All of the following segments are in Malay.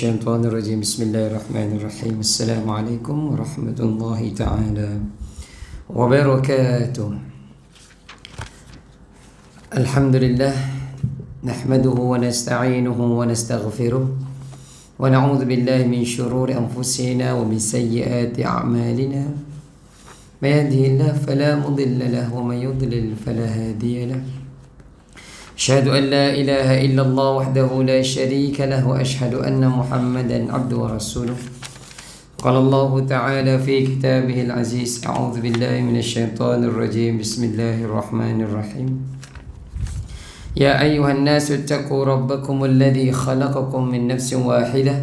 الشيطان الرجيم بسم الله الرحمن الرحيم السلام عليكم ورحمة الله تعالى وبركاته. الحمد لله نحمده ونستعينه ونستغفره ونعوذ بالله من شرور أنفسنا ومن سيئات أعمالنا. من يهده الله فلا مضل له ومن يضلل فلا هادي له. أشهد أن لا إله إلا الله وحده لا شريك له وأشهد أن محمدا عبده ورسوله. قال الله تعالى في كتابه العزيز أعوذ بالله من الشيطان الرجيم بسم الله الرحمن الرحيم. يا أيها الناس اتقوا ربكم الذي خلقكم من نفس واحدة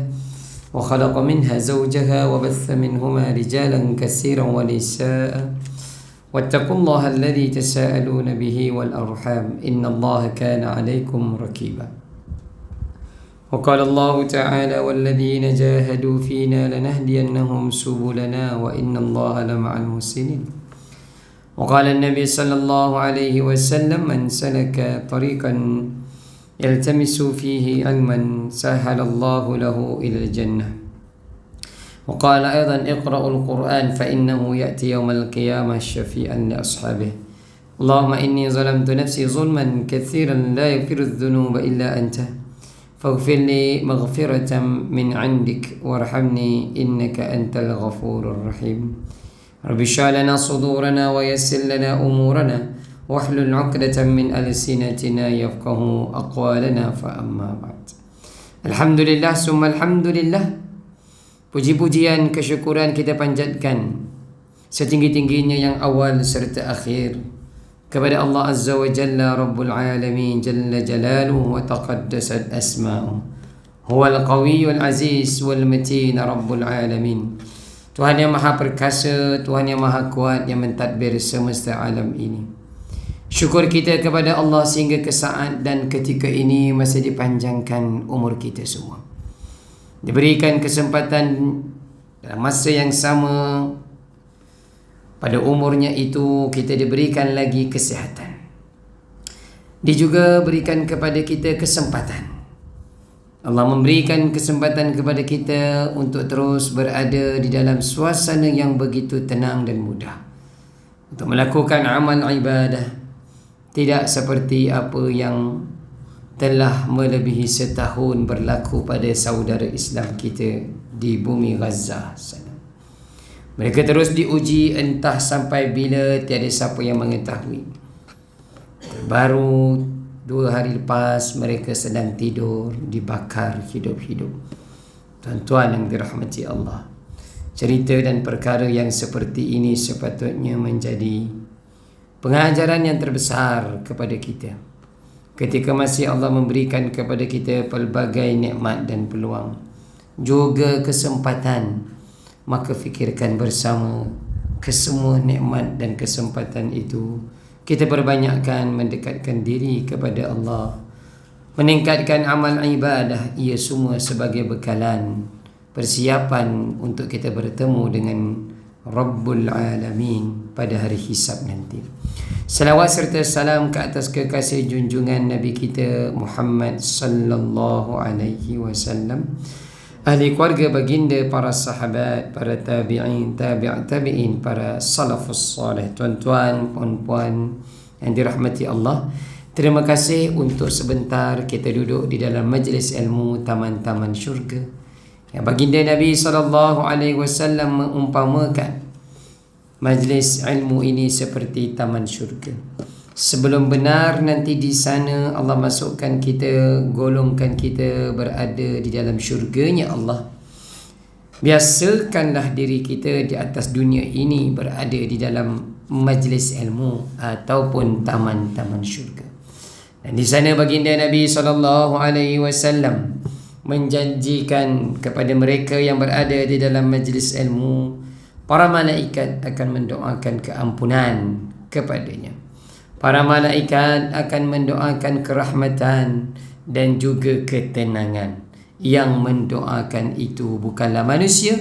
وخلق منها زوجها وبث منهما رجالا كثيرا ونساء واتقوا الله الذي تساءلون به والأرحام إن الله كان عليكم رقيبا. وقال الله تعالى والذين جاهدوا فينا لنهدينهم سبلنا وإن الله لمع المحسنين. وقال النبي صلى الله عليه وسلم من سلك طريقا يلتمس فيه علما سهل الله له إلى الجنة. وقال أيضا اقرأوا القرآن فإنه يأتي يوم القيامة شفيعا لأصحابه. اللهم إني ظلمت نفسي ظلما كثيرا لا يغفر الذنوب إلا أنت فاغفر لي مغفرة من عندك وارحمني إنك أنت الغفور الرحيم. رب اشرح لنا صدورنا ويسر لنا أمورنا واحلل عقدة من ألسنتنا يفقه أقوالنا فأما بعد. الحمد لله ثم الحمد لله. Puji-pujian, kesyukuran kita panjatkan setinggi-tingginya yang awal serta akhir kepada Allah Azza wa Jalla Rabbul Alamin Jalla Jalaluhu wa taqaddasat asma'uhu Huwal Qawiyyul Aziz wal Matin Rabbul Alamin. Tuhan yang maha perkasa, Tuhan yang maha kuat yang mentadbir semesta alam ini. Syukur kita kepada Allah sehingga ke saat dan ketika ini masih dipanjangkan umur kita semua. Diberikan kesempatan dalam masa yang sama pada umurnya itu kita diberikan lagi kesihatan. Dia juga berikan kepada kita kesempatan. Allah memberikan kesempatan kepada kita untuk terus berada di dalam suasana yang begitu tenang dan mudah untuk melakukan amal ibadah. Tidak seperti apa yang telah melebihi setahun berlaku pada saudara Islam kita di bumi Gaza sana. Mereka terus diuji entah sampai bila, tiada siapa yang mengetahui. Baru 2 hari lepas mereka sedang tidur dibakar hidup-hidup. Tuan-tuan yang dirahmati Allah, cerita dan perkara yang seperti ini sepatutnya menjadi pengajaran yang terbesar kepada kita. Ketika masih Allah memberikan kepada kita pelbagai nikmat dan peluang, juga kesempatan, maka fikirkan bersama kesemua nikmat dan kesempatan itu kita perbanyakkan mendekatkan diri kepada Allah, meningkatkan amal ibadah. Ia semua sebagai bekalan persiapan untuk kita bertemu dengan Rabbul Alamin pada hari hisab nanti. Salawat serta salam ke atas kekasih junjungan Nabi kita Muhammad sallallahu alaihi wasallam, ahli keluarga baginda, para sahabat, para tabi'in, tabi'in, para salafus salih. Tuan-tuan, puan-puan yang dirahmati Allah, terima kasih untuk sebentar kita duduk di dalam majlis ilmu taman-taman syurga yang baginda Nabi sallallahu alaihi wasallam mengumpamakan majlis ilmu ini seperti taman syurga. Sebelum benar nanti di sana Allah masukkan kita, golongkan kita berada di dalam syurganya Allah. Biasakanlah diri kita di atas dunia ini berada di dalam majlis ilmu ataupun taman-taman syurga. Dan di sana baginda Nabi SAW menjanjikan kepada mereka yang berada di dalam majlis ilmu, para malaikat akan mendoakan keampunan kepadanya. Para malaikat akan mendoakan kerahmatan dan juga ketenangan. Yang mendoakan itu bukanlah manusia,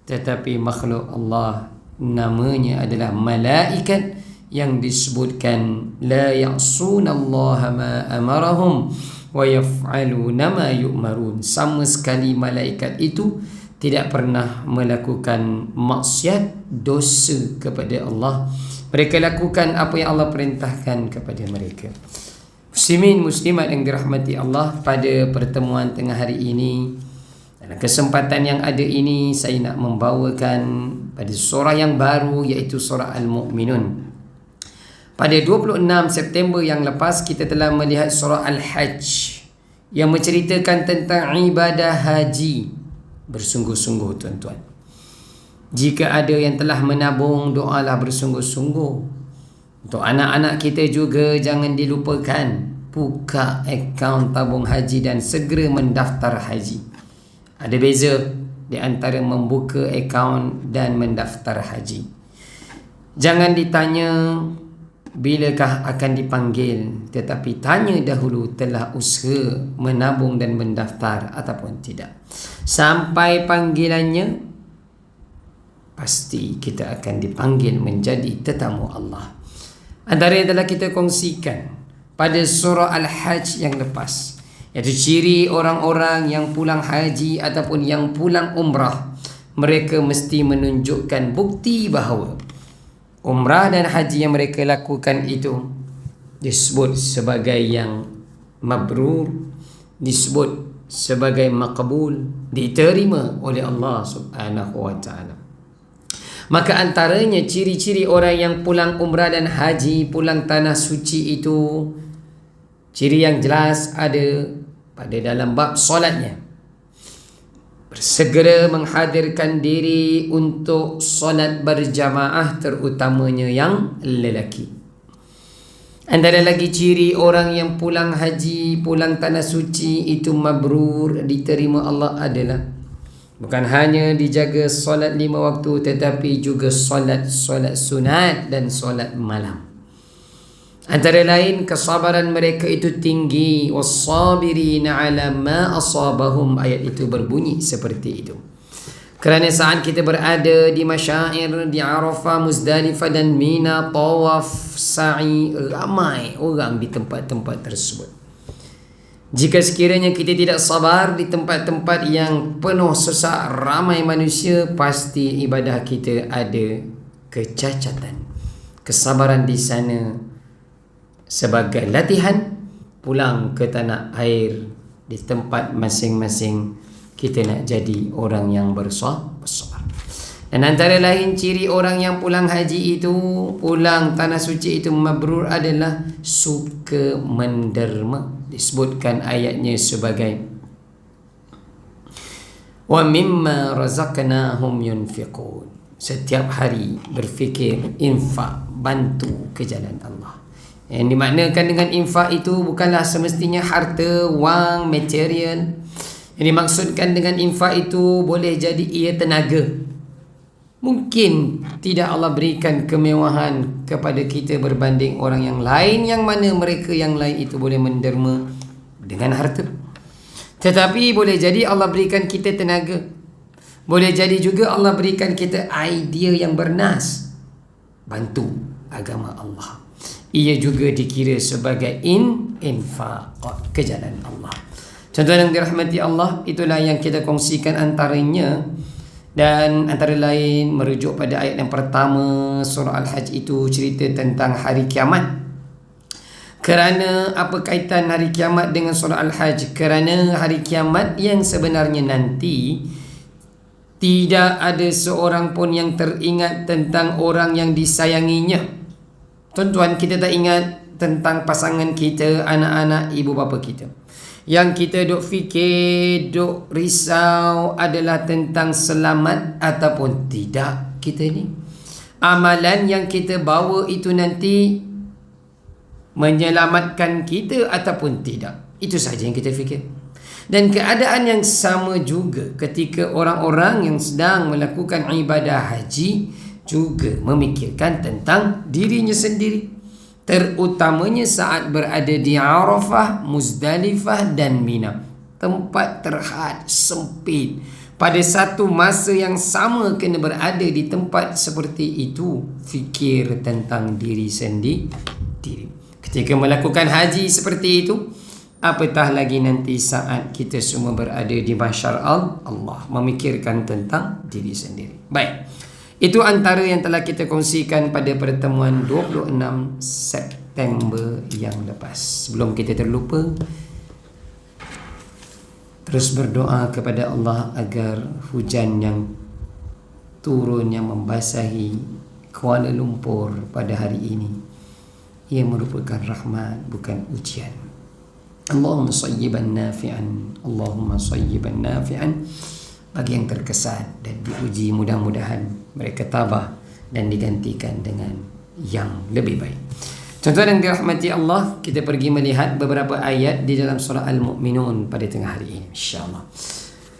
tetapi makhluk Allah. Namanya adalah malaikat yang disebutkan la ya'sunallaha ma amarahum wa yaf'aluna ma yu'marun. Sama sekali malaikat itu tidak pernah melakukan maksiat, dosa kepada Allah. Mereka lakukan apa yang Allah perintahkan kepada mereka. Muslimin muslimat yang dirahmati Allah, pada pertemuan tengah hari ini, dalam kesempatan yang ada ini, saya nak membawakan pada surah yang baru, iaitu surah Al-Mu'minun. Pada 26 September yang lepas, kita telah melihat surah Al-Hajj yang menceritakan tentang ibadah haji. Bersungguh-sungguh tuan-tuan. Jika ada yang telah menabung, doalah bersungguh-sungguh. Untuk anak-anak kita juga, jangan dilupakan, buka akaun tabung haji dan segera mendaftar haji. Ada beza di antara membuka akaun dan mendaftar haji. Jangan ditanya bilakah akan dipanggil, tetapi tanya dahulu telah usaha menabung dan mendaftar ataupun tidak. Sampai panggilannya, pasti kita akan dipanggil menjadi tetamu Allah. Antara yang telah kita kongsikan pada surah Al-Hajj yang lepas, iaitu ciri orang-orang yang pulang haji ataupun yang pulang umrah. Mereka mesti menunjukkan bukti bahawa umrah dan haji yang mereka lakukan itu disebut sebagai yang mabrur, disebut sebagai maqbul, diterima oleh Allah Subhanahu wa ta'ala. Maka antaranya ciri-ciri orang yang pulang umrah dan haji, pulang tanah suci itu, ciri yang jelas ada pada dalam bab solatnya. Bersegera menghadirkan diri untuk solat berjamaah, terutamanya yang lelaki. Antara lagi ciri orang yang pulang haji, pulang tanah suci itu mabrur, diterima Allah adalah bukan hanya dijaga solat 5 waktu, tetapi juga solat sunat dan solat malam. Antara lain, kesabaran mereka itu tinggi. Was-sabirina ala ma asabahum. Ayat itu berbunyi seperti itu. Kerana saat kita berada di masyair, di Arafah, Muzdalifah dan Mina, tawaf, sa'i, ramai orang di tempat-tempat tersebut. Jika sekiranya kita tidak sabar di tempat-tempat yang penuh sesak, ramai manusia, pasti ibadah kita ada kecacatan. Kesabaran di sana sebagai latihan pulang ke tanah air, di tempat masing-masing kita nak jadi orang yang bersabar. Dan antara lain ciri orang yang pulang haji itu, pulang tanah suci itu mabrur adalah suka menderma. Disebutkan ayatnya sebagai wa mimma razaqnahum yunfiqun. Setiap hari berfikir infak, bantu ke jalan Allah. Yang dimaknakan dengan infak itu bukanlah semestinya harta, wang, material. Yang dimaksudkan dengan infak itu boleh jadi ia tenaga. Mungkin tidak Allah berikan kemewahan kepada kita berbanding orang yang lain, yang mana mereka yang lain itu boleh menderma dengan harta. Tetapi boleh jadi Allah berikan kita tenaga. Boleh jadi juga Allah berikan kita idea yang bernas, bantu agama Allah. Ia juga dikira sebagai infak ke jalan Allah. Contoh yang dirahmati Allah, itulah yang kita kongsikan antaranya. Dan antara lain merujuk pada ayat yang pertama surah Al-Hajj itu, cerita tentang hari kiamat. Kerana apa kaitan hari kiamat dengan surah Al-Hajj? Kerana hari kiamat yang sebenarnya nanti, tidak ada seorang pun yang teringat tentang orang yang disayanginya. Tuan-tuan, kita tak ingat tentang pasangan kita, anak-anak, ibu bapa kita. Yang kita duk fikir, duk risau adalah tentang selamat ataupun tidak kita ni. Amalan yang kita bawa itu nanti menyelamatkan kita ataupun tidak. Itu saja yang kita fikir. Dan keadaan yang sama juga ketika orang-orang yang sedang melakukan ibadah haji juga memikirkan tentang dirinya sendiri, terutamanya saat berada di Arafah, Muzdalifah dan Mina, tempat terhad, sempit. Pada satu masa yang sama kena berada di tempat seperti itu, fikir tentang diri sendiri. Ketika melakukan haji seperti itu, apatah lagi nanti saat kita semua berada di mahsyar Allah, memikirkan tentang diri sendiri. Baik, itu antara yang telah kita kongsikan pada pertemuan 26 September yang lepas. Sebelum kita terlupa, terus berdoa kepada Allah agar hujan yang turun yang membasahi Kuala Lumpur pada hari ini, ia merupakan rahmat, bukan ujian. Allahumma sayyiban nafi'an, Allahumma sayyiban nafi'an. Bagi yang terkesan dan diuji, mudah-mudahan mereka tabah dan digantikan dengan yang lebih baik. Tuan-tuan yang dirahmati Allah, kita pergi melihat beberapa ayat di dalam surah Al-Mu'minun pada tengah hari ini, insya-Allah.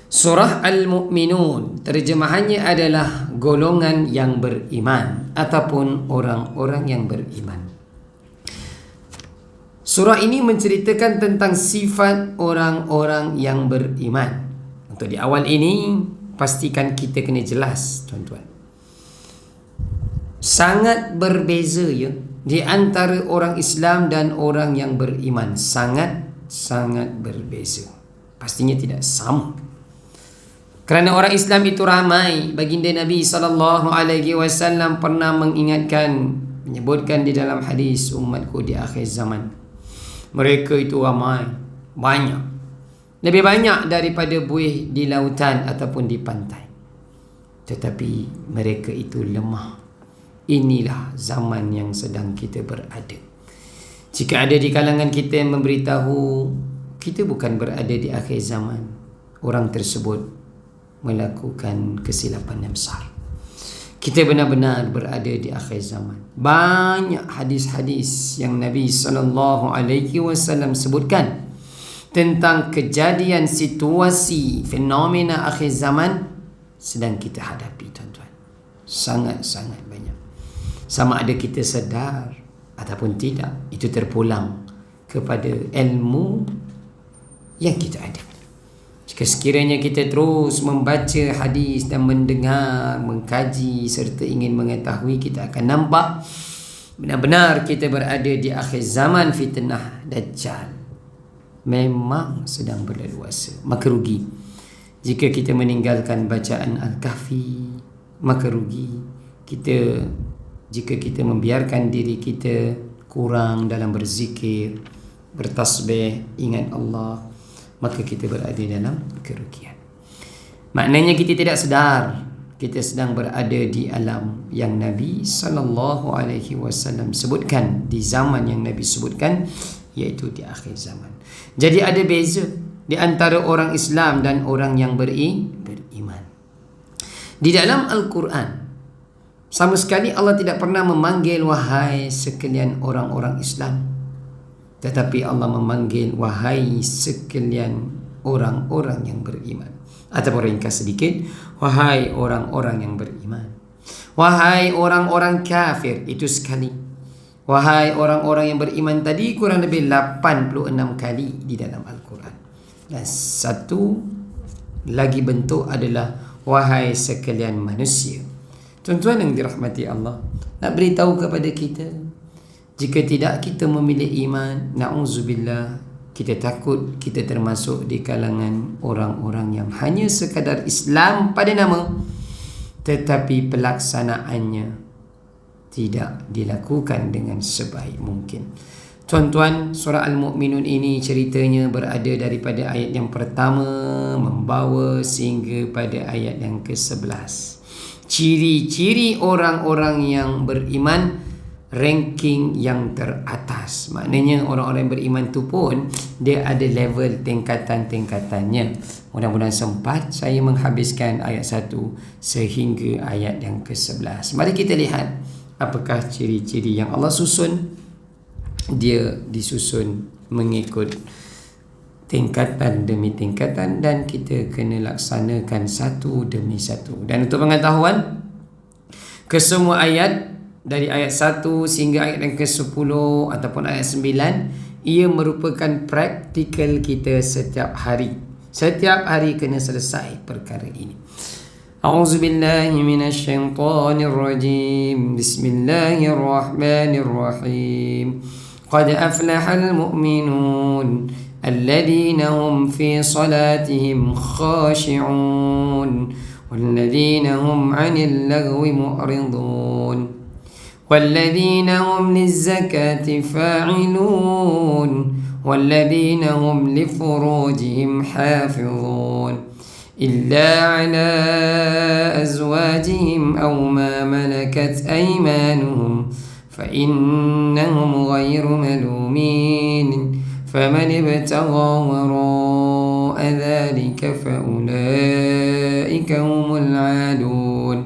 Surah Al-Mu'minun terjemahannya adalah golongan yang beriman ataupun orang-orang yang beriman. Surah ini menceritakan tentang sifat orang-orang yang beriman. Untuk di awal ini, pastikan kita kena jelas, tuan-tuan. Sangat berbeza ya di antara orang Islam dan orang yang beriman. Sangat berbeza. Pastinya tidak sama. Kerana orang Islam itu ramai. Baginda Nabi SAW pernah mengingatkan, menyebutkan di dalam hadis, umatku di akhir zaman, mereka itu ramai, banyak, lebih banyak daripada buih di lautan ataupun di pantai. Tetapi mereka itu lemah. Inilah zaman yang sedang kita berada. Jika ada di kalangan kita yang memberitahu kita bukan berada di akhir zaman, orang tersebut melakukan kesilapan yang besar. Kita benar-benar berada di akhir zaman. Banyak hadis-hadis yang Nabi SAW sebutkan tentang kejadian, situasi, fenomena akhir zaman sedang kita hadapi, tuan-tuan. Sangat-sangat banyak. Sama ada kita sedar ataupun tidak, itu terpulang kepada ilmu yang kita ada. Jika sekiranya kita terus membaca hadis dan mendengar, mengkaji serta ingin mengetahui, kita akan nampak benar-benar kita berada di akhir zaman. Fitnah Dajjal memang sedang berleluasa. Maka rugi jika kita meninggalkan bacaan Al-Kahfi. Maka rugi kita jika kita membiarkan diri kita kurang dalam berzikir, bertasbih, ingat Allah, maka kita berada dalam kerugian. Maknanya kita tidak sedar kita sedang berada di alam yang Nabi SAW sebutkan, di zaman yang Nabi sebutkan, iaitu di akhir zaman. Jadi ada beza di antara orang Islam dan orang yang beriman. Di dalam Al-Quran, sama sekali Allah tidak pernah memanggil wahai sekalian orang-orang Islam, tetapi Allah memanggil wahai sekalian orang-orang yang beriman. Ataupun ringkas sedikit, wahai orang-orang yang beriman. Wahai orang-orang kafir, itu sekali. Wahai orang-orang yang beriman tadi kurang lebih 86 kali di dalam Al-Quran. Dan satu lagi bentuk adalah wahai sekalian manusia. Tuan-tuan yang dirahmati Allah, nak beritahu kepada kita, jika tidak kita memilih iman, na'udzubillah, kita takut kita termasuk di kalangan orang-orang yang hanya sekadar Islam pada nama, tetapi pelaksanaannya tidak dilakukan dengan sebaik mungkin. Tuan-tuan, surah Al-Mu'minun ini ceritanya berada daripada ayat yang pertama membawa sehingga pada ayat yang ke-11. Ciri-ciri orang-orang yang beriman, ranking yang teratas. Maknanya orang-orang yang beriman tu pun dia ada level tingkatan-tingkatannya. Mudah-mudahan sempat saya menghabiskan ayat 1 sehingga ayat yang ke-11. Mari kita lihat apakah ciri-ciri yang Allah susun. Dia disusun mengikut tingkatan demi tingkatan dan kita kena laksanakan satu demi satu. Dan untuk pengetahuan, kesemua ayat dari ayat 1 sehingga ayat yang ke-10 ataupun ayat 9, ia merupakan praktikal kita setiap hari. Setiap hari kena selesai perkara ini. A'udzubillahi minasyaitonirrajim. Bismillahirrahmanirrahim. Qad aflahal mu'minun الذين هم في صلاتهم خاشعون والذين هم عن اللغو معرضون والذين هم للزكاة فاعلون والذين هم لفروجهم حافظون إلا على أزواجهم أو ما ملكت أيمانهم فإنهم غير ملومين فمن ابتغى وراء ذلك فأولئك هم العادون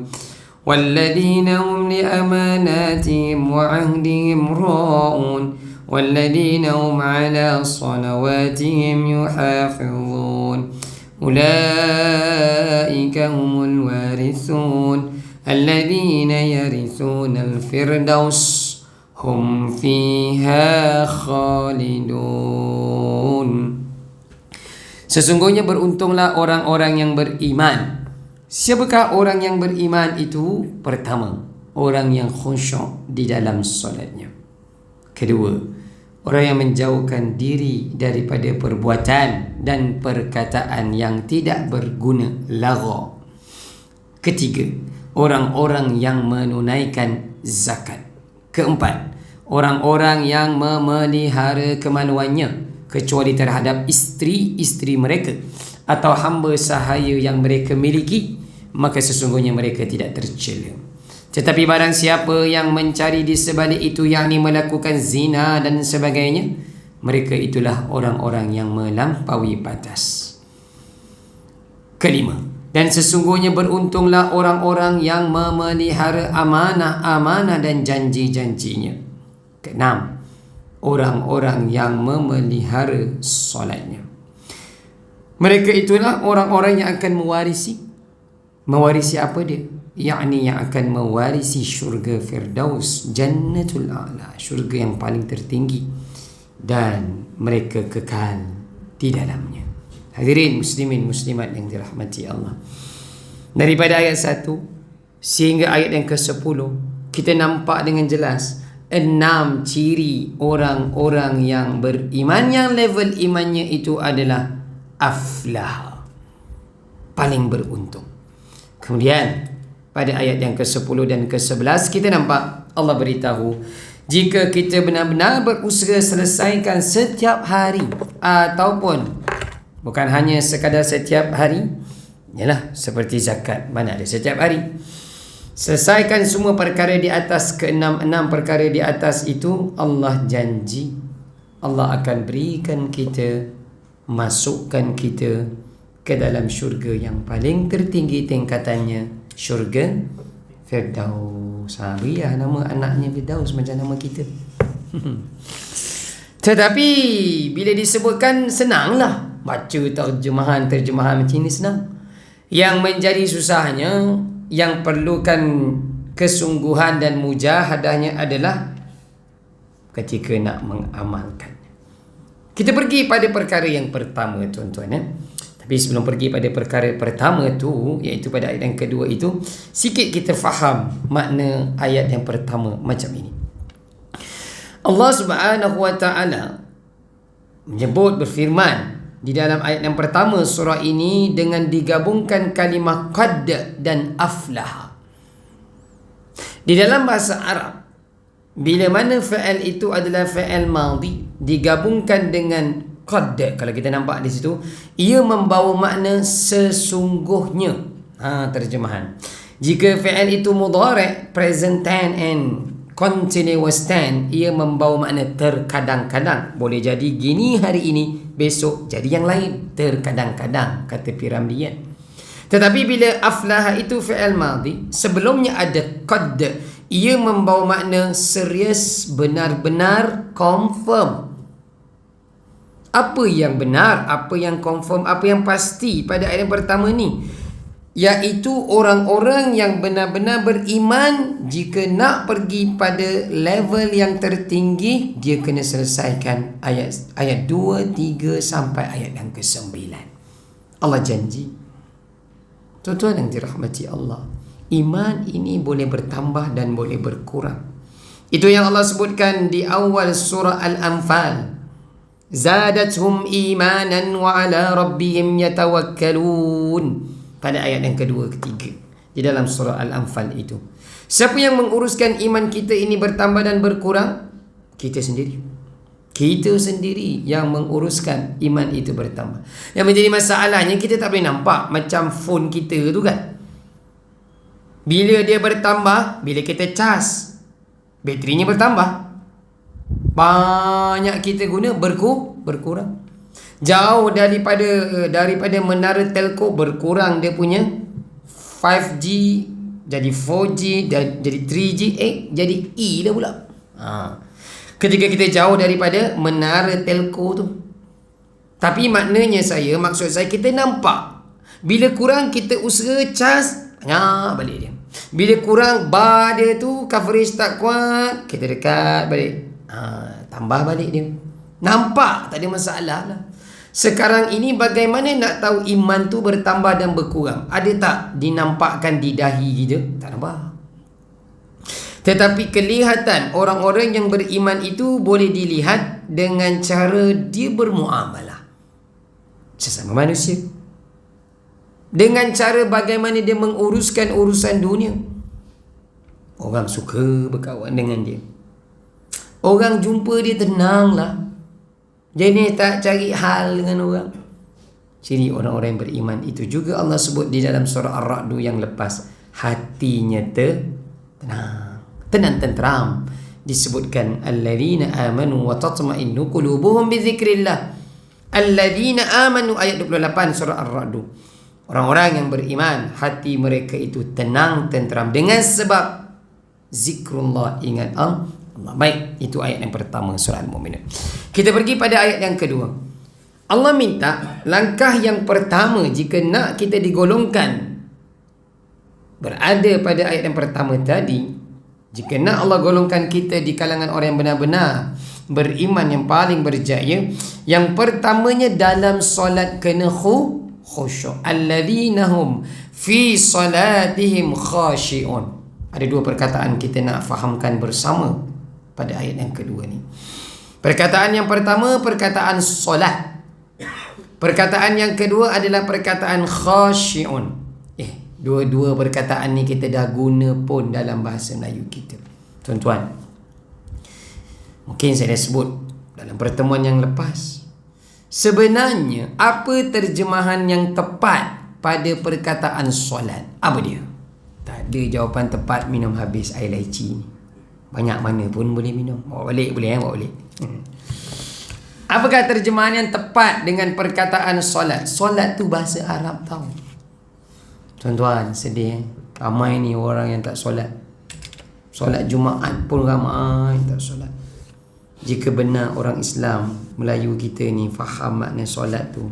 والذين هم لأماناتهم وعهدهم راعون والذين هم على صلواتهم يحافظون أولئك هم الوارثون الذين يرثون الفردوس هم فيها خالدون. Sesungguhnya beruntunglah orang-orang yang beriman. Siapakah orang yang beriman itu? Pertama, orang yang khusyuk di dalam solatnya. Kedua, orang yang menjauhkan diri daripada perbuatan dan perkataan yang tidak berguna, lagha. Ketiga, orang-orang yang menunaikan zakat. Keempat, orang-orang yang memelihara kemaluannya kecuali terhadap isteri-isteri mereka atau hamba sahaya yang mereka miliki, maka sesungguhnya mereka tidak tercela. Tetapi barang siapa yang mencari di sebalik itu, yakni melakukan zina dan sebagainya, mereka itulah orang-orang yang melampaui batas. Kelima, dan sesungguhnya beruntunglah orang-orang yang memelihara amanah-amanah dan janji-janjinya. Keenam, orang-orang yang memelihara solatnya. Mereka itulah orang-orang yang akan mewarisi apa dia? Yakni yang akan mewarisi syurga Firdaus, Jannatul A'la, syurga yang paling tertinggi, dan mereka kekal di dalamnya. Hadirin muslimin muslimat yang dirahmati Allah, daripada ayat 1 sehingga ayat yang ke-10 kita nampak dengan jelas 6 ciri orang-orang yang beriman, yang level imannya itu adalah aflah, paling beruntung. Kemudian pada ayat yang ke-10 dan ke-11 kita nampak Allah beritahu, jika kita benar-benar berusaha selesaikan setiap hari, ataupun bukan hanya sekadar setiap hari, yalah seperti zakat, mana ada setiap hari, selesaikan semua perkara di atas, ke-6 perkara di atas itu, Allah janji Allah akan berikan kita, masukkan kita ke dalam syurga yang paling tertinggi tingkatannya, syurga Firdaus. Riah nama anaknya Firdaus macam nama kita. Tetapi bila disebutkan senanglah baca terjemahan macam ni, senang. Yang menjadi susahnya, yang perlukan kesungguhan dan mujahadahnya adalah ketika nak mengamalkan. Kita pergi pada perkara yang pertama, tuan-tuan. Tapi sebelum pergi pada perkara pertama tu, iaitu pada ayat yang kedua itu, sikit kita faham makna ayat yang pertama macam ini. Allah Subhanahu wa ta'ala menyebut, berfirman di dalam ayat yang pertama surah ini dengan digabungkan kalimah qad dan aflah. Di dalam bahasa Arab, bila mana fa'al itu adalah fa'al madhi digabungkan dengan qad, kalau kita nampak di situ, ia membawa makna sesungguhnya. Terjemahan. Jika fa'al itu mudhari', present tense and continuous tense, ia membawa makna terkadang-kadang. Boleh jadi gini hari ini, besok jadi yang lain, terkadang-kadang, kata Piramlian. Tetapi bila aflah itu fa'al madhi, sebelumnya ada qad, ia membawa makna serius, benar-benar confirm. Apa yang benar, apa yang confirm, apa yang pasti pada ayat yang pertama ni, iaitu orang-orang yang benar-benar beriman, jika nak pergi pada level yang tertinggi, dia kena selesaikan ayat 2, 3 sampai ayat yang ke-9. Allah janji, tuan-tuan yang dirahmati Allah, iman ini boleh bertambah dan boleh berkurang. Itu yang Allah sebutkan di awal surah Al-Anfal. Zadatuhum imanan wa ala rabbihim yatawakkalun. Pada ayat yang kedua, ketiga di dalam surah Al-Anfal itu. Siapa yang menguruskan iman kita ini bertambah dan berkurang? Kita sendiri. Kita sendiri yang menguruskan iman itu bertambah. Yang menjadi masalahnya, kita tak boleh nampak. Macam phone kita tu kan, bila dia bertambah, bila kita cas, baterinya bertambah. Banyak kita guna, berkurang. Jauh daripada menara telco, berkurang dia punya 5G jadi 4G, jadi 3G, jadi E dah pula. Ketika kita jauh daripada menara telco tu. Tapi maksud saya kita nampak. Bila kurang, kita usaha cas, balik dia. Bila kurang bar dia tu, coverage tak kuat, kita dekat balik, tambah balik dia. Nampak tak ada masalah lah. Sekarang ini bagaimana nak tahu iman tu bertambah dan berkurang? Ada tak dinampakkan di dahi kita? Tak nampak. Tetapi kelihatan orang-orang yang beriman itu boleh dilihat dengan cara dia bermuamalah sesama manusia, dengan cara bagaimana dia menguruskan urusan dunia. Orang suka berkawan dengan dia. Orang jumpa dia tenang lah. Jenis tak cari hal dengan orang. Jadi orang-orang yang beriman itu juga Allah sebut di dalam surah Ar-Ra'd yang lepas, hatinya tenang tenteram. Disebutkan alladzina amanu wa tatma'innu qulubuhum bi dzikrillah. Alladzina amanu, ayat 28 surah Ar-Ra'd. Orang-orang yang beriman, hati mereka itu tenang tenteram dengan sebab zikrullah, ingat Allah. Baik, itu ayat yang pertama surah Al-Mu'minun. Kita pergi pada ayat yang kedua. Allah minta langkah yang pertama jika nak kita digolongkan berada pada ayat yang pertama tadi. Jika nak Allah golongkan kita di kalangan orang yang benar-benar beriman, yang paling berjaya, yang pertamanya dalam solat kena khusyuk. Alladzina hum fi salatihim khashi'un. Ada dua perkataan kita nak fahamkan bersama pada ayat yang kedua ni. Perkataan yang pertama, perkataan solat. Perkataan yang kedua adalah perkataan khashi'un. Dua-dua perkataan ni kita dah guna pun dalam bahasa Melayu kita. Tuan-tuan, mungkin saya dah sebut dalam pertemuan yang lepas. Sebenarnya, apa terjemahan yang tepat pada perkataan solat? Apa dia? Tak ada jawapan tepat. Minum habis air lychee. Banyak mana pun boleh minum. Bawa balik boleh, bawa balik. Apakah terjemahan yang tepat dengan perkataan solat? Solat tu bahasa Arab tau. Tuan-tuan, sedih ramai ni orang yang tak solat. Solat Jumaat pun ramai tak solat. Jika benar orang Islam Melayu kita ni faham makna solat tu,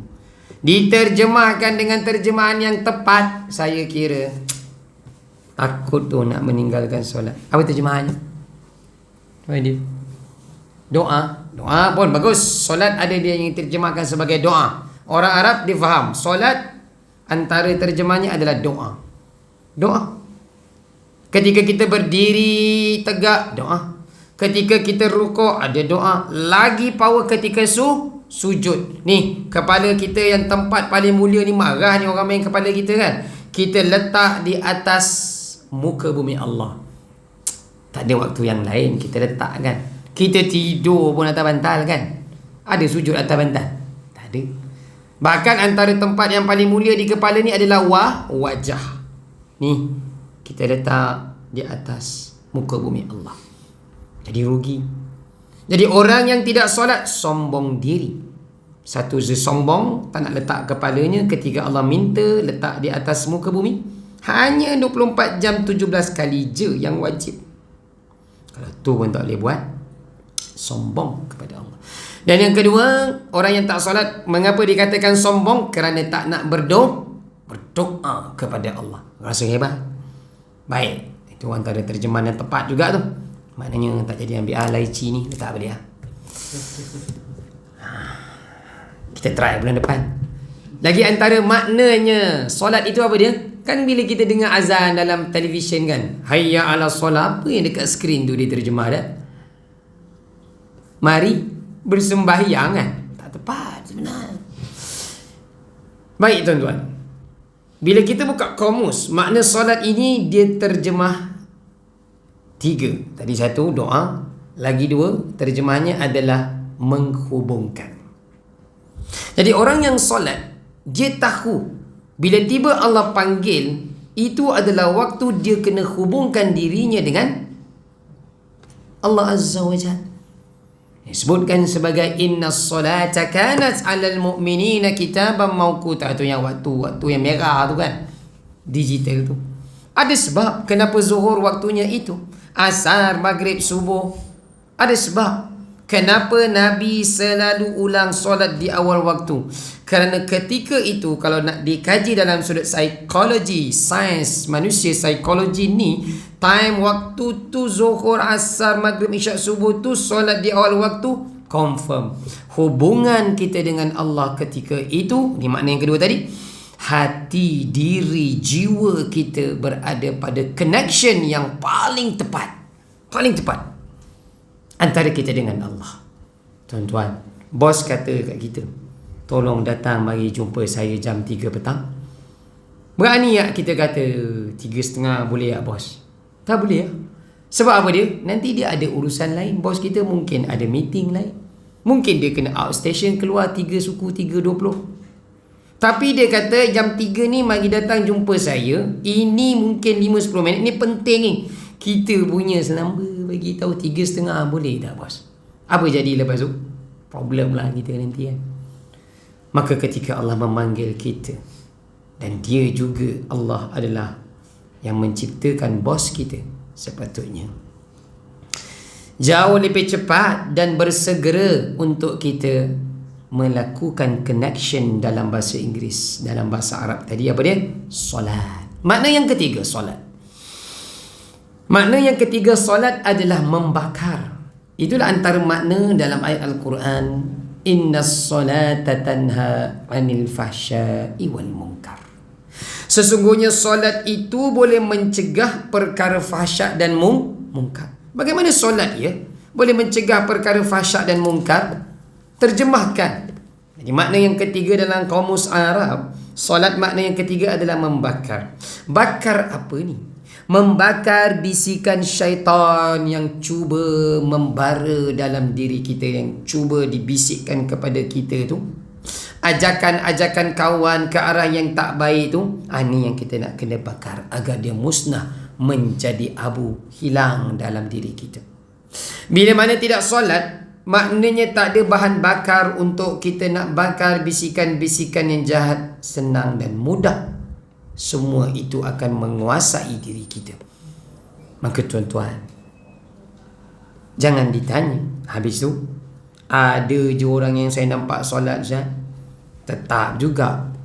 diterjemahkan dengan terjemahan yang tepat, saya kira takut tu nak meninggalkan solat. Apa terjemahannya? Doa pun bagus. Solat ada dia yang terjemahkan sebagai doa. Orang Arab dia faham solat, antara terjemahnya adalah doa. Ketika kita berdiri tegak, doa. Ketika kita rukuk, ada doa. Lagi power ketika sujud. Ni kepala kita yang tempat paling mulia ni, marah ni orang main kepala kita kan. Kita letak di atas muka bumi Allah. Tak ada waktu yang lain kita letak kan. Kita tidur pun atas bantal kan. Ada sujud atas bantal? Tak ada. Bahkan antara tempat yang paling mulia di kepala ni adalah wajah. Ni kita letak di atas muka bumi Allah. Jadi rugi. Jadi orang yang tidak solat sombong diri. Satu sombong, tak nak letak kepalanya ketika Allah minta letak di atas muka bumi. Hanya 24 jam 17 kali je yang wajib. Kalau tu pun tak boleh buat, sombong kepada Allah. Dan yang kedua, orang yang tak solat, mengapa dikatakan sombong? Kerana tak nak berdoa kepada Allah. Rasa hebat. Baik, itu antara terjemahan yang tepat juga tu. Maknanya tak jadi ambil lychee ni, letak apa dia. Kita try bulan depan. Lagi antara maknanya solat itu apa dia? Kan bila kita dengar azan dalam televisyen kan, hayya ala solat, apa yang dekat skrin tu dia terjemah dah? Mari bersembahyang kan. tepat sebenarnya. Baik tuan-tuan, bila kita buka kamus, makna solat ini dia terjemah 3. Tadi 1 doa, lagi 2 terjemahannya adalah menghubungkan. Jadi orang yang solat, dia tahu bila tiba Allah panggil, itu adalah waktu dia kena hubungkan dirinya dengan Allah Azza wa Jalla. Disebutkan sebagai innas solata kanat 'alal mu'minina kitaban mawquta. Itu yang waktu yang merah tu kan, digital tu. Ada sebab kenapa zuhur waktunya itu, asar, maghrib, subuh. Ada sebab kenapa Nabi selalu ulang solat di awal waktu. Kerana ketika itu, kalau nak dikaji dalam sudut psikologi, sains manusia, psikologi ni, time waktu tu zuhur, asar, maghrib, isyak, subuh tu solat di awal waktu, confirm hubungan kita dengan Allah ketika itu. Ni makna yang kedua tadi, hati, diri, jiwa kita berada pada connection yang paling tepat antara kita dengan Allah. Tuan-tuan, bos kata kat kita, tolong datang mari jumpa saya jam 3 petang. Berani tak kita kata 3:30 boleh tak bos? Tak boleh ya. Sebab apa dia? Nanti dia ada urusan lain. Bos kita mungkin ada meeting lain. Mungkin dia kena outstation keluar 3 suku 3:20. Tapi dia kata jam 3 ni mari datang jumpa saya. Ini mungkin 5-10 minit. Ini penting ni. Kita punya selamba bagi tahu 3:30 boleh tak bos? Apa jadi lepas tu? Problem lah kita nanti kan. Maka ketika Allah memanggil kita, dan dia juga Allah adalah yang menciptakan bos kita, sepatutnya jauh lebih cepat dan bersegera untuk kita melakukan connection dalam bahasa Inggeris. Dalam bahasa Arab tadi apa dia? Solat. Makna yang ketiga solat. Makna yang ketiga solat adalah membakar. Itulah antara makna dalam ayat Al-Quran, innas solata tanha 'anil fahsya'i wal munkar. Sesungguhnya solat itu boleh mencegah perkara fahsyat dan munkar. Bagaimana solat ya boleh mencegah perkara fahsyat dan munkar? Terjemahkan. Jadi makna yang ketiga dalam kamus Arab, solat makna yang ketiga adalah membakar. Bakar apa ni? Membakar bisikan syaitan yang cuba membara dalam diri kita, yang cuba dibisikkan kepada kita tu, ajakan-ajakan kawan ke arah yang tak baik tu. Ni yang kita nak kena bakar agar dia musnah, menjadi abu, hilang dalam diri kita. Bila mana tidak solat, maknanya tak ada bahan bakar untuk kita nak bakar bisikan-bisikan yang jahat. Senang dan mudah. Semua itu akan menguasai diri kita. Maka tuan-tuan, jangan ditanya. Habis tu ada je orang yang saya nampak solat Ustaz, tetap juga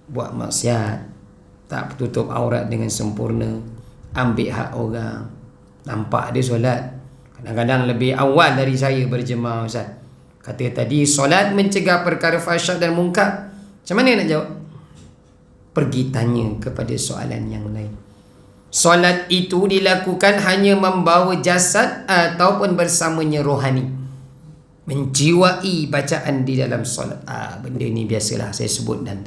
buat maksiat, tak tutup aurat dengan sempurna, ambil hak orang. Nampak dia solat, kadang-kadang lebih awal dari saya berjemaah Ustaz. Kata tadi solat mencegah perkara fahsyat dan munkar. Macam mana nak jawab? Pergi tanya kepada soalan yang lain. Solat itu dilakukan hanya membawa jasad ataupun bersamanya rohani, menjiwai bacaan di dalam solat. Benda ni biasalah saya sebut, dan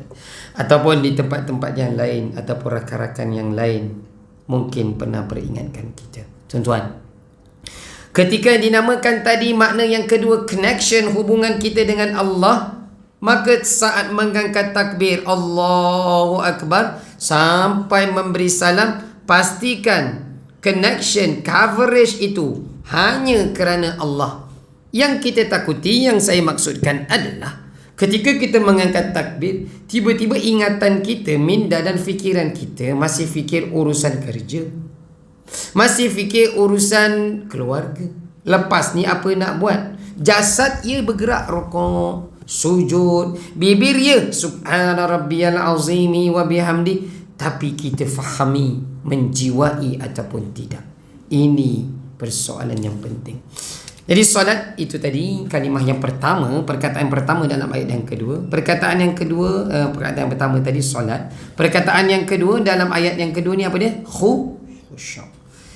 ataupun di tempat-tempat yang lain, ataupun rakan-rakan yang lain mungkin pernah peringatkan kita. Tuan-tuan, ketika dinamakan tadi makna yang kedua, connection, hubungan kita dengan Allah, maka saat mengangkat takbir Allahu Akbar sampai memberi salam, pastikan connection, coverage itu hanya kerana Allah. Yang kita takuti, yang saya maksudkan adalah ketika kita mengangkat takbir, tiba-tiba ingatan kita, minda dan fikiran kita masih fikir urusan kerja, masih fikir urusan keluarga. Lepas ni apa nak buat? Jasad ia bergerak, rukuk, sujud, bibir ya subhana rabbiyal azimi wa bihamdi, tapi kita fahami, menjiwai ataupun tidak. Ini persoalan yang penting. Jadi solat itu tadi kalimah yang pertama, perkataan pertama dalam ayat yang kedua. Perkataan yang kedua, perkataan yang pertama tadi solat. Perkataan yang kedua dalam ayat yang kedua ni apa dia? Khusyuk.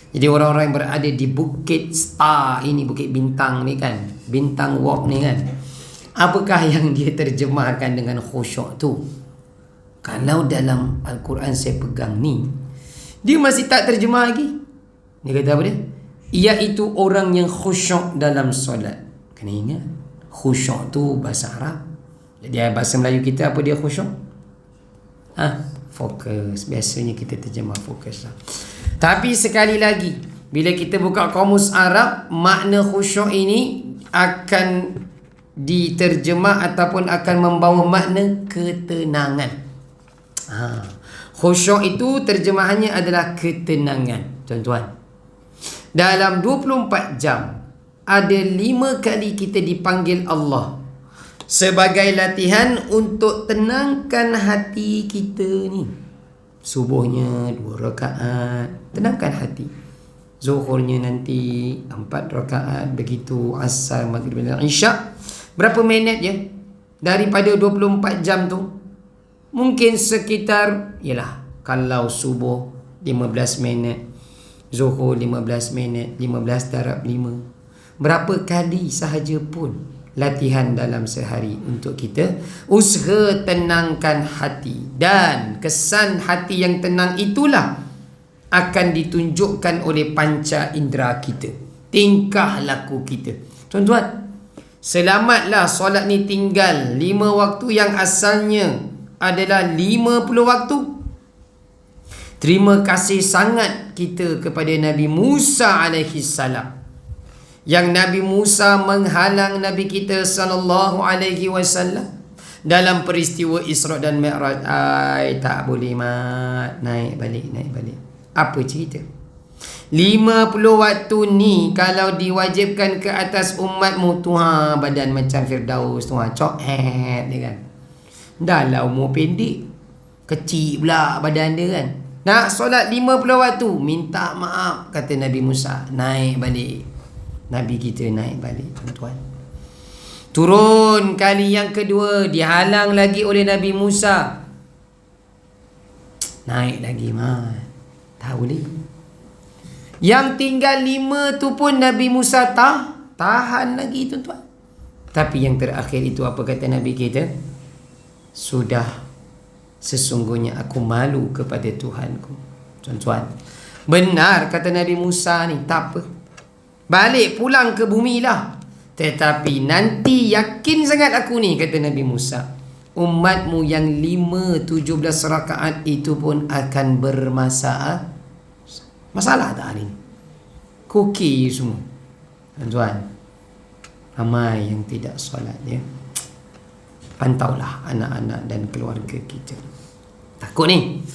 Jadi orang-orang yang berada di Bukit Star ini, Bukit Bintang ni kan, Bintang Walk ni kan, Apakah yang dia terjemahkan dengan khusyuk tu? Kalau dalam Al-Quran saya pegang ni, dia masih tak terjemah lagi. Dia kata apa dia? Iaitu orang yang khusyuk dalam solat. Kena ingat, khusyuk tu bahasa Arab. Jadi bahasa Melayu kita apa dia khusyuk? Fokus. Biasanya kita terjemah fokus lah. Tapi sekali lagi, bila kita buka kamus Arab, makna khusyuk ini akan diterjemah ataupun akan membawa makna ketenangan. Khusyuk itu terjemahannya adalah ketenangan. Tuan-tuan, dalam 24 jam ada 5 kali kita dipanggil Allah sebagai latihan untuk tenangkan hati kita ni. Subuhnya 2 rakaat, tenangkan hati. Zuhurnya nanti 4 rakaat, begitu asar, maghrib dan isyak. Berapa minit je daripada 24 jam tu? Mungkin sekitar, kalau subuh 15 minit, zuhur 15 minit, 15 darab 5. Berapa kali sahaja pun latihan dalam sehari untuk kita usaha tenangkan hati. Dan kesan hati yang tenang itulah akan ditunjukkan oleh panca indera kita, tingkah laku kita. Tuan-tuan, selamatlah solat ni tinggal 5 waktu yang asalnya adalah 50 waktu. Terima kasih sangat kita kepada Nabi Musa alaihi salam, yang Nabi Musa menghalang Nabi kita sallallahu alaihi wasallam dalam peristiwa Isra dan Mi'raj. Tak boleh mat, naik balik. Apa cerita? 50 waktu ni kalau diwajibkan ke atas umatmu, Tuhan badan macam Firdaus, Tuhan cohet dia kan. Dah lah umur pendek, kecil pula badan dia kan. Nak solat 50 waktu, minta maaf, kata Nabi Musa, naik balik. Nabi kita naik balik, tuan-tuan. Turun kali yang kedua, dihalang lagi oleh Nabi Musa. Naik lagi tak boleh. Yang tinggal 5 tu pun Nabi Musa tahan lagi, tuan-tuan. Tapi yang terakhir itu apa kata Nabi kita? Sudah, sesungguhnya aku malu kepada Tuhanku. Tuan-tuan, benar kata Nabi Musa ni, tak apa, balik pulang ke bumi lah. Tetapi nanti yakin sangat aku ni, kata Nabi Musa, umatmu yang 17 rakaat itu pun akan bermasalah. Masalah tak hari ni? Koki semua. Tuan-tuan, ramai yang tidak solat ya. Pantaulah anak-anak dan keluarga kita. Takut ni.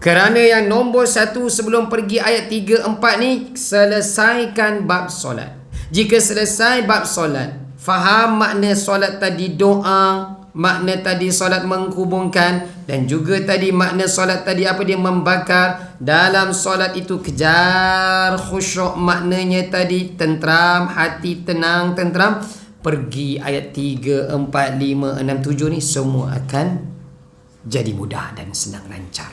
Kerana yang nombor 1 sebelum pergi ayat 3, 4 ni, selesaikan bab solat. Jika selesai bab solat, faham makna solat tadi doa, makna tadi solat menghubungkan, dan juga tadi makna solat tadi apa dia membakar. Dalam solat itu kejar khusyuk, maknanya tadi tenteram, hati tenang, tenteram. Pergi ayat 3, 4, 5, 6, 7 ni semua akan jadi mudah dan senang lancar.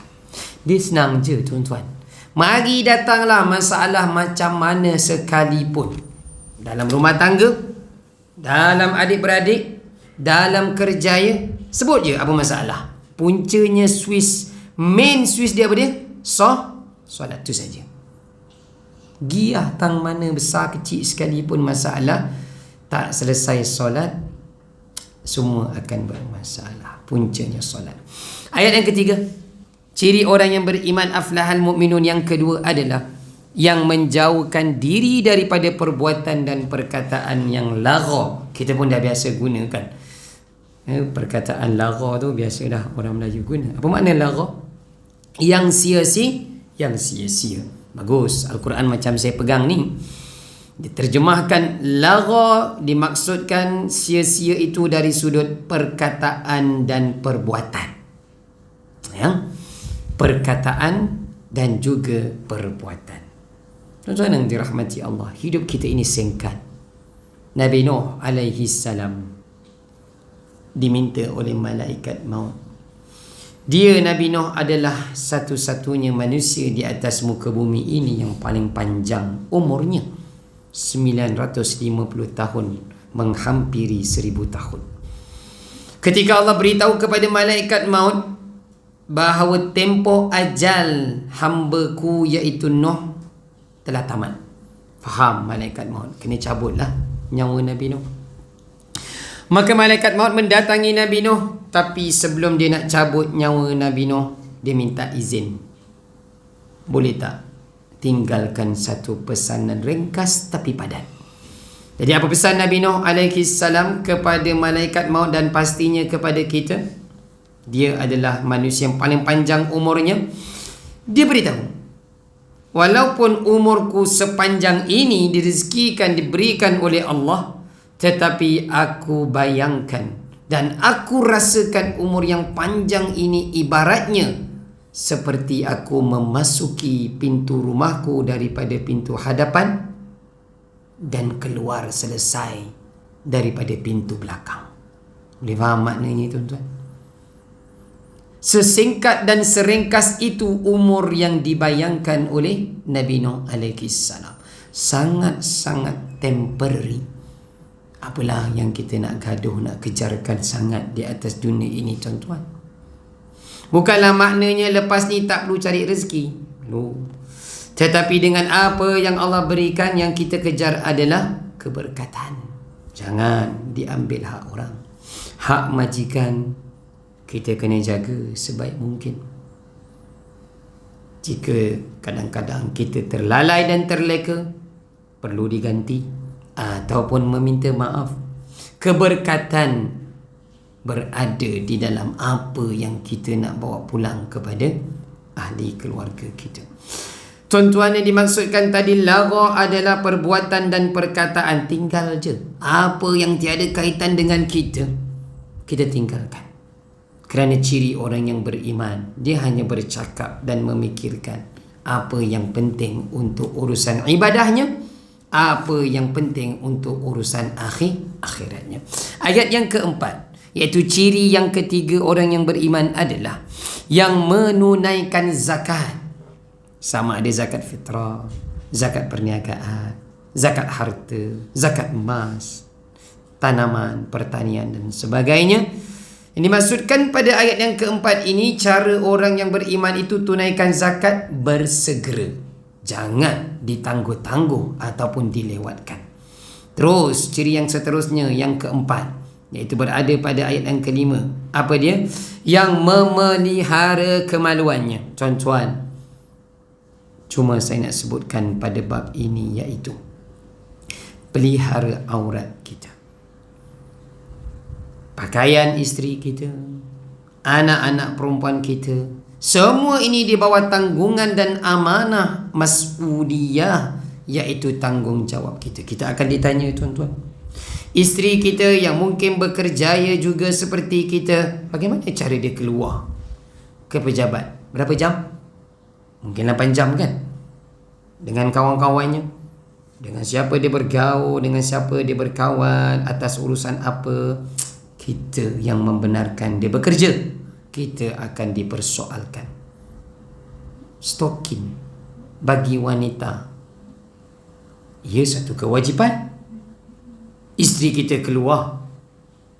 Dia senang je, tuan-tuan. Mari datanglah masalah macam mana sekalipun, dalam rumah tangga, dalam adik-beradik, dalam kerjaya, sebut je apa masalah. Puncanya main Swiss dia apa dia? Solat tu saja. Giah tang mana besar kecil sekalipun masalah, tak selesai solat, semua akan bermasalah. Puncanya solat. Ayat yang ketiga, ciri orang yang beriman, aflahal mu'minun, yang kedua adalah yang menjauhkan diri daripada perbuatan dan perkataan yang lagha. Kita pun dah biasa gunakan perkataan lagha tu, biasa dah orang Melayu guna. Apa makna lagha? Yang sia-sia. Bagus, Al-Quran macam saya pegang ni, diterjemahkan lagha, dimaksudkan sia-sia itu dari sudut perkataan dan perbuatan ya? Perkataan dan juga perbuatan. Tuan-tuan yang dirahmati Allah, hidup kita ini singkat. Nabi Nuh alaihi salam diminta oleh malaikat maut. Dia, Nabi Nuh, adalah satu-satunya manusia di atas muka bumi ini yang paling panjang umurnya, 950 tahun menghampiri 1000 tahun. Ketika Allah beritahu kepada malaikat maut bahawa tempoh ajal hamba-Ku iaitu Nuh telah tamat. Faham malaikat maut, kena cabutlah nyawa Nabi Nuh. Maka malaikat maut mendatangi Nabi Nuh, tapi sebelum dia nak cabut nyawa Nabi Nuh, dia minta izin. Boleh tak tinggalkan satu pesanan ringkas tapi padat? Jadi apa pesan Nabi Nuh alaihi salam kepada malaikat maut dan pastinya kepada kita? Dia adalah manusia yang paling panjang umurnya. Dia beritahu, walaupun umurku sepanjang ini direzekikan, diberikan oleh Allah, tetapi aku bayangkan dan aku rasakan umur yang panjang ini ibaratnya seperti aku memasuki pintu rumahku daripada pintu hadapan dan keluar selesai daripada pintu belakang. Boleh faham maknanya tuan-tuan? Sesingkat dan seringkas itu umur yang dibayangkan oleh Nabi Nuh alaihi salam. Sangat-sangat temporary. Apalah yang kita nak gaduh, nak kejarkan sangat di atas dunia ini tuan-tuan. Bukanlah maknanya lepas ni tak perlu cari rezeki. No. Tetapi dengan apa yang Allah berikan, yang kita kejar adalah keberkatan. Jangan diambil hak orang. Hak majikan kita kena jaga sebaik mungkin. Jika kadang-kadang kita terlalai dan terleka, perlu diganti ataupun meminta maaf. Keberkatan berada di dalam apa yang kita nak bawa pulang kepada ahli keluarga kita. Tuan-tuan, yang dimaksudkan tadi lagha adalah perbuatan dan perkataan. Tinggal je apa yang tiada kaitan dengan kita, kita tinggalkan. Kerana ciri orang yang beriman, dia hanya bercakap dan memikirkan apa yang penting untuk urusan ibadahnya, apa yang penting untuk urusan akhiratnya. Ayat yang keempat, iaitu ciri yang ketiga orang yang beriman adalah yang menunaikan zakat. Sama ada zakat fitrah, zakat perniagaan, zakat harta, zakat emas, tanaman, pertanian dan sebagainya. Yang dimaksudkan pada ayat yang keempat ini, cara orang yang beriman itu tunaikan zakat bersegera. Jangan ditangguh-tangguh ataupun dilewatkan. Terus ciri yang seterusnya, yang keempat, iaitu berada pada ayat yang kelima. Apa dia? Yang memelihara kemaluannya. Tuan-tuan, cuma saya nak sebutkan pada bab ini, iaitu pelihara aurat kita. Pakaian isteri kita, anak-anak perempuan kita, semua ini di bawah tanggungan dan amanah mas'uliyah, iaitu tanggungjawab kita. Kita akan ditanya tuan-tuan. Isteri kita yang mungkin bekerja juga seperti kita, bagaimana cara dia keluar ke pejabat? Berapa jam? Mungkin 8 jam kan? Dengan kawan-kawannya, dengan siapa dia bergaul, dengan siapa dia berkawan, atas urusan apa. Kita yang membenarkan dia bekerja, kita akan dipersoalkan. Stalking bagi wanita, ia satu kewajipan. Isteri kita keluar,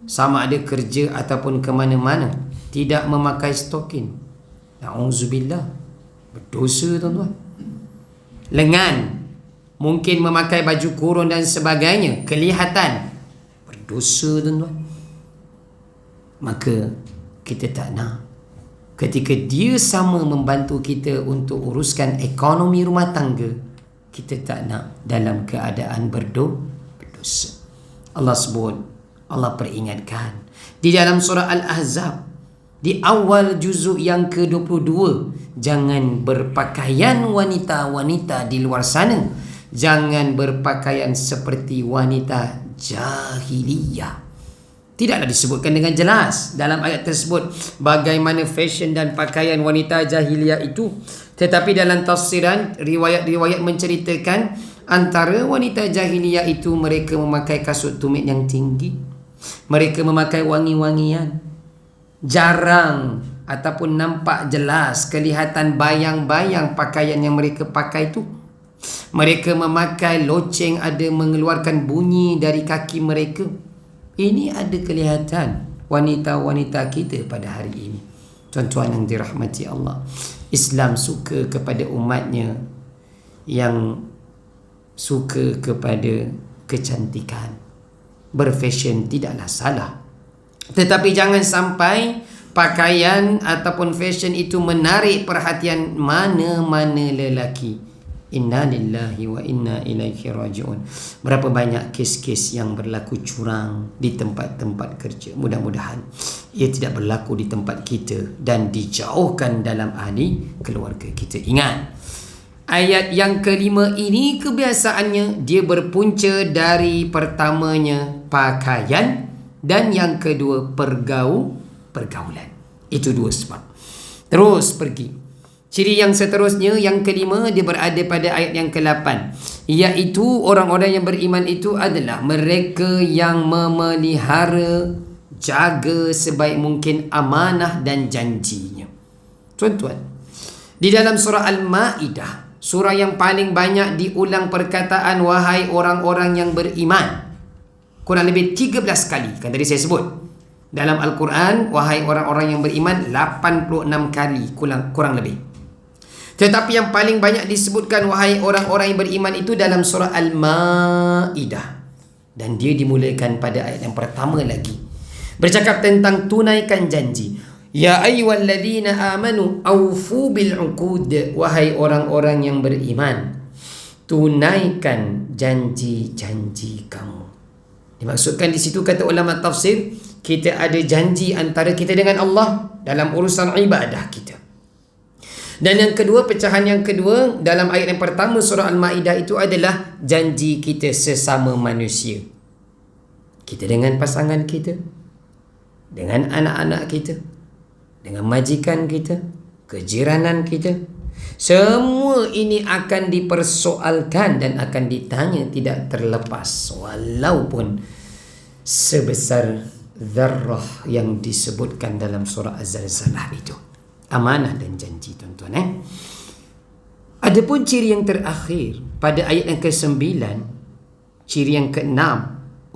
sama ada kerja ataupun ke mana-mana, tidak memakai stalking, na'udzubillah, berdosa tuan-tuan. Lengan, mungkin memakai baju kurung dan sebagainya, kelihatan, berdosa tuan-tuan. Maka kita tak nak ketika dia sama membantu kita untuk uruskan ekonomi rumah tangga, kita tak nak dalam keadaan berdosa. Allah sebut, Allah peringatkan di dalam surah Al-Ahzab, di awal juzuk yang ke-22, jangan berpakaian wanita-wanita di luar sana, jangan berpakaian seperti wanita jahiliyah. Tidaklah disebutkan dengan jelas dalam ayat tersebut bagaimana fashion dan pakaian wanita jahiliyah itu. Tetapi dalam tafsiran, riwayat-riwayat menceritakan antara wanita jahiliyah itu mereka memakai kasut tumit yang tinggi, mereka memakai wangi-wangian, jarang ataupun nampak jelas kelihatan bayang-bayang pakaian yang mereka pakai itu. Mereka memakai loceng, ada mengeluarkan bunyi dari kaki mereka. Ini ada kelihatan wanita-wanita kita pada hari ini. Tuan-tuan yang dirahmati Allah, Islam suka kepada umatnya yang suka kepada kecantikan. Berfashion tidaklah salah, tetapi jangan sampai pakaian ataupun fashion itu menarik perhatian mana-mana lelaki. Inna lillahi wa inna ilaihi raji'un. Berapa banyak kes-kes yang berlaku curang di tempat-tempat kerja. Mudah-mudahan ia tidak berlaku di tempat kita dan dijauhkan dalam ahli keluarga kita. Ingat, ayat yang kelima ini kebiasaannya dia berpunca dari pertamanya pakaian dan yang kedua pergaulan. Itu dua sebab. Terus pergi. Ciri yang seterusnya, yang kelima, dia berada pada ayat yang ke-8, iaitu orang-orang yang beriman itu adalah mereka yang memelihara, jaga sebaik mungkin amanah dan janjinya. Tuan-tuan, di dalam surah Al-Ma'idah, surah yang paling banyak diulang perkataan wahai orang-orang yang beriman, kurang lebih 13 kali. Kan tadi saya sebut dalam Al-Quran, wahai orang-orang yang beriman 86 kali kurang lebih. Tetapi yang paling banyak disebutkan wahai orang-orang yang beriman itu dalam surah Al-Ma'idah, dan dia dimulakan pada ayat yang pertama lagi, bercakap tentang tunaikan janji. Ya ayyuhalladzina amanu awfu bil uqud, wahai orang-orang yang beriman, tunaikan janji-janji kamu. Dimaksudkan di situ, kata ulama tafsir, kita ada janji antara kita dengan Allah dalam urusan ibadah kita. Dan yang kedua, pecahan yang kedua dalam ayat yang pertama surah Al-Ma'idah itu adalah janji kita sesama manusia. Kita dengan pasangan kita, dengan anak-anak kita, dengan majikan kita, kejiranan kita. Semua ini akan dipersoalkan dan akan ditanya tidak terlepas, walaupun sebesar zarrah yang disebutkan dalam surah Az-Zalzalah itu. Amanah dan janji, tuan-tuan. Adapun ciri yang terakhir pada ayat yang ke-9, ciri yang ke-6,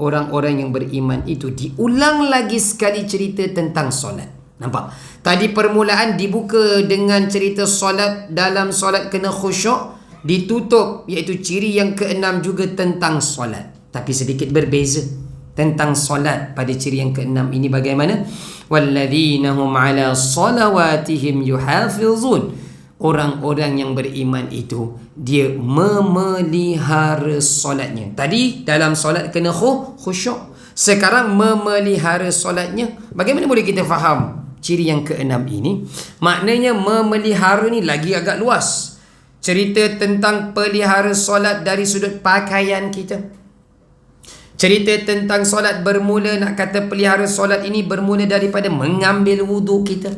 orang-orang yang beriman itu diulang lagi sekali cerita tentang solat. Nampak? Tadi permulaan dibuka dengan cerita solat, dalam solat kena khusyuk, ditutup iaitu ciri yang ke-6 juga tentang solat. Tapi sedikit berbeza tentang solat pada ciri yang ke-6 ini bagaimana? Walladzina hum ala salawatihim yuhafizun. Orang-orang yang beriman itu dia memelihara solatnya. Tadi dalam solat kena khusyuk, sekarang memelihara solatnya. Bagaimana boleh kita faham ciri yang ke-6 ini? Maknanya memelihara ni lagi agak luas. Cerita tentang pelihara solat dari sudut pakaian kita. Cerita tentang solat bermula, nak kata pelihara solat ini bermula daripada mengambil wuduk kita.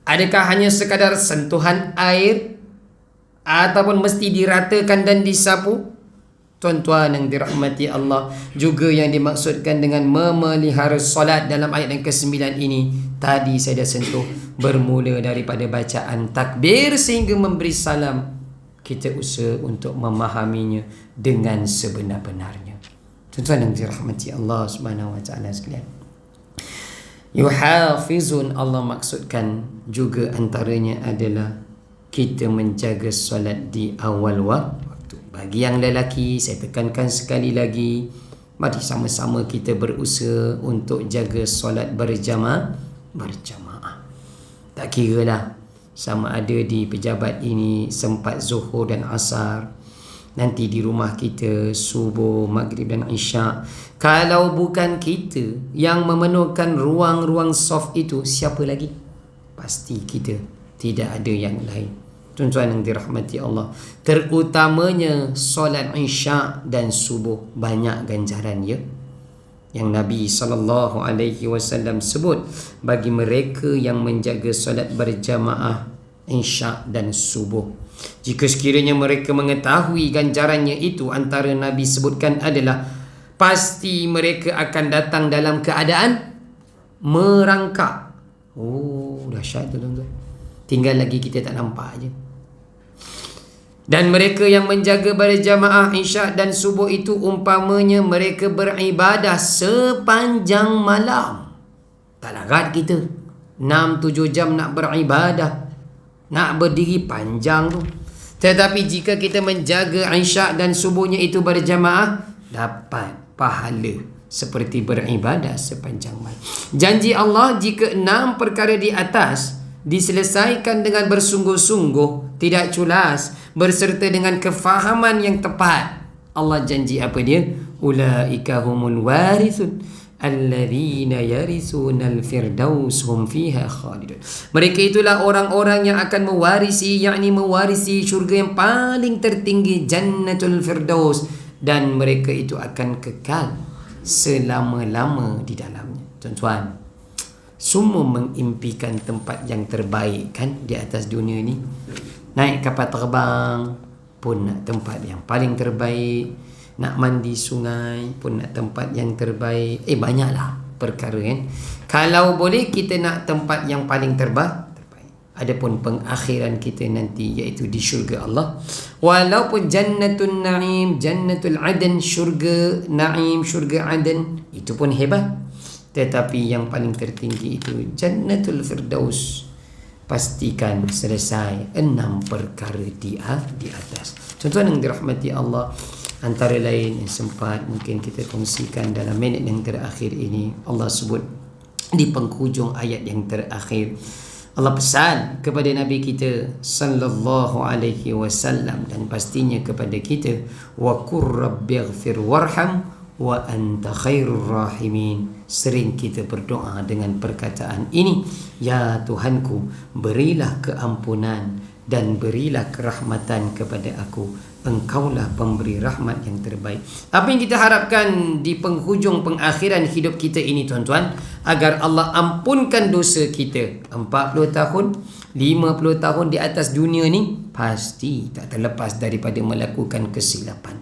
Adakah hanya sekadar sentuhan air ataupun mesti diratakan dan disapu? Tuan-tuan yang dirahmati Allah, juga yang dimaksudkan dengan memelihara solat dalam ayat yang ke-9 ini, tadi saya dah sentuh, bermula daripada bacaan takbir sehingga memberi salam. Kita usaha untuk memahaminya dengan sebenar-benarnya. Tuan-tuan yang dirahmati Allah Subhanahu wa taala sekalian. Yuhafizun, Allah maksudkan juga antaranya adalah kita menjaga solat di awal waktu. Bagi yang lelaki, saya tekankan sekali lagi, mari sama-sama kita berusaha untuk jaga solat berjamaah. Tak kiralah sama ada di pejabat ini sempat zuhur dan asar, nanti di rumah kita subuh, maghrib dan isyak. Kalau bukan kita yang memenuhkan ruang-ruang soft itu, siapa lagi? Pasti kita, tidak ada yang lain. Tuan-tuan yang dirahmati Allah, terutamanya solat isyak dan subuh banyak ganjaran ya, yang Nabi SAW sebut bagi mereka yang menjaga solat berjamaah isyak dan subuh. Jika sekiranya mereka mengetahui ganjarannya itu, antara Nabi sebutkan adalah pasti mereka akan datang dalam keadaan merangkak. Oh, dahsyat tu tuan-tuan. Tinggal lagi kita tak nampak aje. Dan mereka yang menjaga berjamaah isyak dan subuh itu umpamanya mereka beribadah sepanjang malam. Tak larat kita 6-7 jam nak beribadah, nak berdiri panjang tu. Tetapi jika kita menjaga isyak dan subuhnya itu berjamaah, dapat pahala seperti beribadah sepanjang malam. Janji Allah, jika 6 perkara di atas diselesaikan dengan bersungguh-sungguh, tidak culas, berserta dengan kefahaman yang tepat, Allah janji apa dia? Ulaika humul warithun alladzina yarisunal firdaus hum fiha khalidun. Mereka itulah orang-orang yang akan mewarisi, yakni mewarisi syurga yang paling tertinggi, Jannatul Firdaus, dan mereka itu akan kekal selama-lama di dalamnya. Tuan-tuan, semua mengimpikan tempat yang terbaik kan di atas dunia ni. Naik kapal terbang pun nak tempat yang paling terbaik, nak mandi sungai pun nak tempat yang terbaik. Banyaklah perkara kan. Kalau boleh kita nak tempat yang paling terbaik. Adapun pengakhiran kita nanti iaitu di syurga Allah, walaupun Jannatul Naim, Jannatul Aden, syurga Naim, syurga Aden, itu pun hebat. Tetapi yang paling tertinggi itu Jannatul Firdaus. Pastikan selesai 6 perkara di atas. Tuan-tuan yang dirahmati Allah, antara lain yang sempat mungkin kita kongsikan dalam minit yang terakhir ini, Allah sebut di penghujung ayat yang terakhir, Allah pesan kepada Nabi kita sallallahu alaihi wasallam, dan pastinya kepada kita, wa qur rabbighfir warham wa anta khairur rahimin. Sering kita berdoa dengan perkataan ini, ya Tuhanku, berilah keampunan dan berilah kerahmatan kepada aku, Engkaulah pemberi rahmat yang terbaik. Apa yang kita harapkan di penghujung pengakhiran hidup kita ini, tuan-tuan, agar Allah ampunkan dosa kita. 40 tahun, 50 tahun di atas dunia ni, pasti tak terlepas daripada melakukan kesilapan.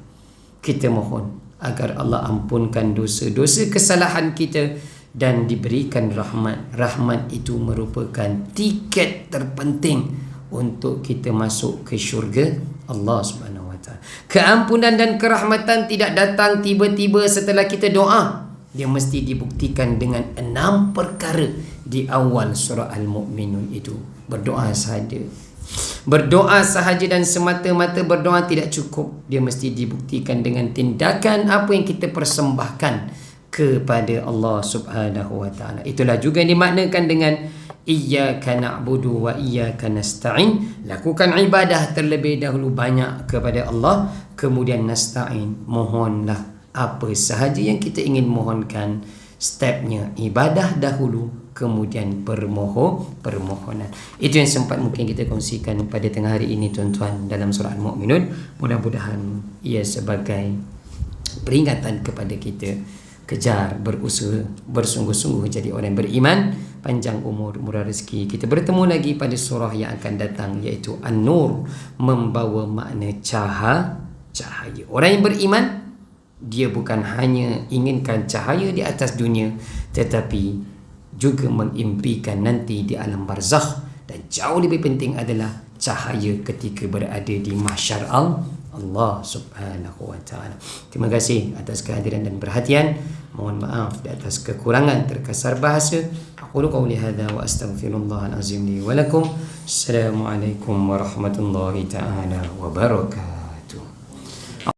Kita mohon agar Allah ampunkan dosa-dosa kesalahan kita dan diberikan rahmat. Rahmat itu merupakan tiket terpenting untuk kita masuk ke syurga Allah Subhanahu wa taala. Keampunan dan kerahmatan tidak datang tiba-tiba setelah kita doa. Dia mesti dibuktikan dengan 6 perkara di awal surah Al-Mu'minun itu. Berdoa sahaja. Berdoa sahaja dan semata-mata berdoa tidak cukup. Dia mesti dibuktikan dengan tindakan apa yang kita persembahkan kepada Allah Subhanahu wa taala. Itulah juga yang dimaknakan dengan iyyaka na'budu wa iyyaka nasta'in. Lakukan ibadah terlebih dahulu banyak kepada Allah, kemudian nasta'in, mohonlah apa sahaja yang kita ingin mohonkan. Stepnya ibadah dahulu, kemudian permohonan. Itu yang sempat mungkin kita kongsikan pada tengah hari ini, tuan-tuan, dalam surah Al-Mu'minun. Mudah-mudahan ia sebagai peringatan kepada kita, kejar, berusaha, bersungguh-sungguh jadi orang yang beriman, panjang umur, murah rezeki. Kita bertemu lagi pada surah yang akan datang, iaitu An-Nur, membawa makna cahaya. Orang yang beriman, dia bukan hanya inginkan cahaya di atas dunia, tetapi juga mengimpikan nanti di alam barzakh, dan jauh lebih penting adalah cahaya ketika berada di mahsyar Allah Subhanahu wa taala. Terima kasih atas kehadiran dan perhatian. Mohon maaf di atas kekurangan terkasar bahasa. Aqulu qawli hadza wa astaghfirullahal azim li wa lakum. Assalamualaikum warahmatullahi taala wabarakatuh.